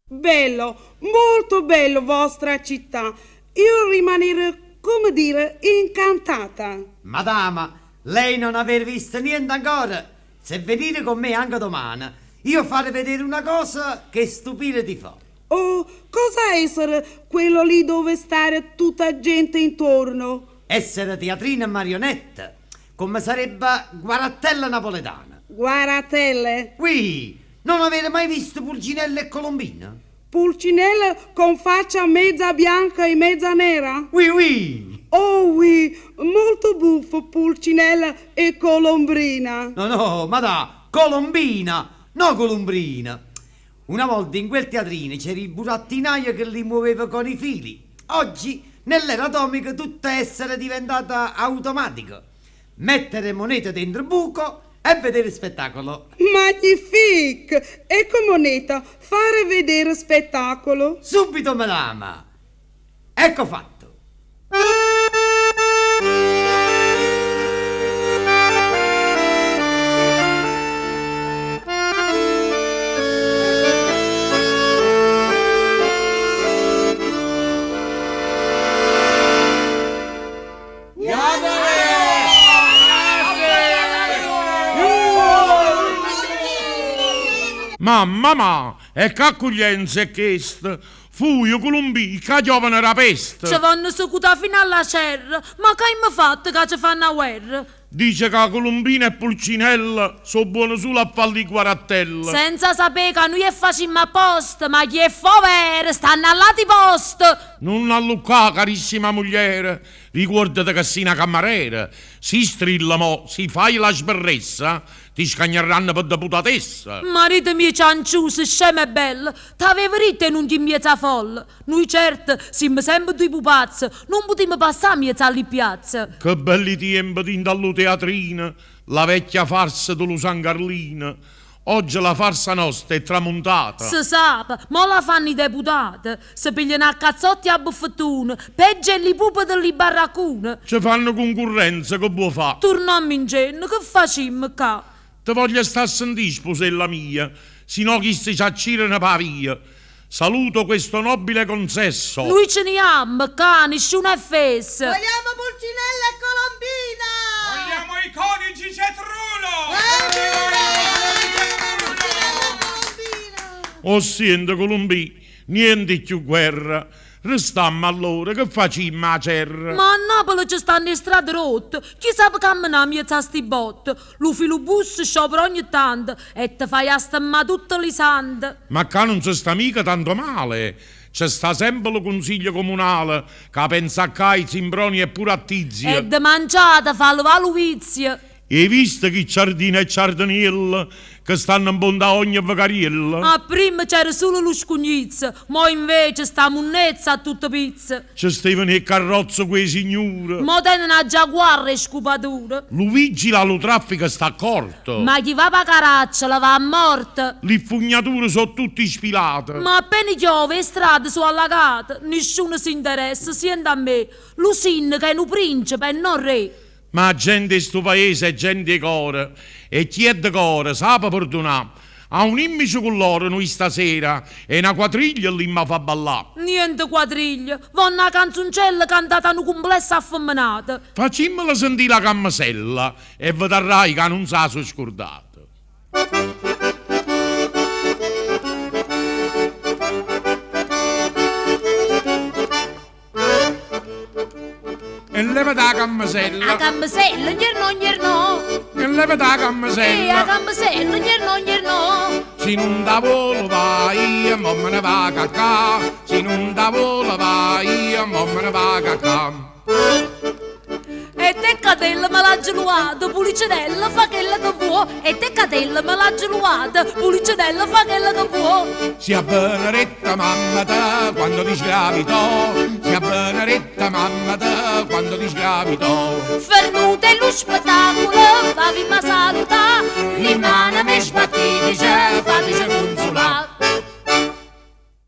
Bello, molto bello vostra città. Io rimanere, come dire, incantata. Madama, lei non aver visto niente ancora. Se venite con me anche domani, io farò vedere una cosa che stupire ti fa. Oh, cosa essere quello lì dove stare tutta gente intorno? Essere teatrina e marionetta, come sarebbe Guarattella napoletana. Guaratelle? Qui, non avete mai visto Pulcinella e Colombina? Pulcinella con faccia mezza bianca e mezza nera? Oui. Oh, oui, molto buffo Pulcinella e Colombrina. No, Colombina, no Colombrina. Una volta in quel teatrino c'era il burattinaio che li muoveva con i fili. Oggi, nell'era atomica, tutto essere diventata automatico. Mettere monete dentro il buco e vedere spettacolo. Magnifique! Ecco moneta, fare vedere spettacolo. Subito, madama. Ecco fatto. Mamma, e che accoglienza è questa? Fuio, Colombi, che giovane era peste. Ci vanno secuta fino alla serra, ma che mi fatto che ci fanno la guerra? Dice che Colombina e Pulcinella sono buone solo a farli Guarattella. Senza sapere che noi facciamo apposta, ma chi è favere, stanno all'altro posto. Non allucca, carissima moglie, ricordate che sei una cameriera. Si strilla mo, si fai la sberressa, ti scagneranno per deputatessa. Marito mio cianciuso, scema e bella, t'avevo ritenuto in mezza folla. Noi certo siamo sempre due pupazzi, non potremmo passare mezzo alle piazze. Che belli tempi di dallo teatrino, la vecchia farsa dello San Carlino. Oggi la farsa nostra è tramontata. Se sa, ma la fanno i deputati. Se pigliano a cazzotti a buffettone, peggio è li pupe delle barracune. Ci fanno concorrenza, che vuoi fare? Torniamo in genere, che facciamo qua? Te voglio stare a sentire, sposella mia, sino chi si ciaccirano pa via. Saluto questo nobile consesso. Noi ce ne abbiamo, ca, nessuno è fesso. Vogliamo Pulcinella e Colombina! Vogliamo i coniugi Cetrulo! Oh, sente, Colombi, niente più guerra. Restammo allora, che facciamo a terra? Ma a Napoli ci stanno le strade rotte. Chi sa camminare miezza a sti botte? Lo filobus sciopera ogni tanto e te fai a stammare tutte le sante. Ma qua non si sta mica tanto male. C'è sta sempre il consiglio comunale che pensa a Cai, Zimbroni e pure a Tizia. E de mangiata fa la valuvizia. E visto che Ciardina e Ciardaniella che stanno in bonda ogni vacariella? A prima c'era solo lo scugnizzo, ma invece sta munnezza a tutte pizze. C'è Stefano e carrozzo quei signore. Ma tenne una giaguarra e scupatura. Lo vigila lo traffico sta accorto. Ma chi va a caraccia la va a morte. Le fognature sono tutte spilate. Ma appena piove le strade sono allagate, nessuno si interessa, siente a me. Lo sindaco è un principe e non re. Ma gente in sto paese è gente di cuore. E chi è di cuore sa perdonare. Ha un immicio con loro noi stasera e una quadriglia lì mi fa ballare. Niente quadriglia, va una canzoncella cantata una complessa affemminata. Facimmela sentire la cammasella e vedrai che non sa so scordato. E levate la cammasella. A cammasella, gnernò. E levate la cammasella. A cammasella, gnernò. Se non da volo vai, mo me ne va cacà. Se non da volo vai, mo me ne va cacà. E te catella me l'ha geluata, Pulcinella fa quella che vuoi. E te catella me l'ha geluata, Pulcinella fa quella che vuoi. Sia Benedetta mamma te quando ti sgravitò. Sia Benedetta mamma te quando ti sgravitò. Fernute lo spettacolo, favi ma saluta. Rimane me sbattitice, fateci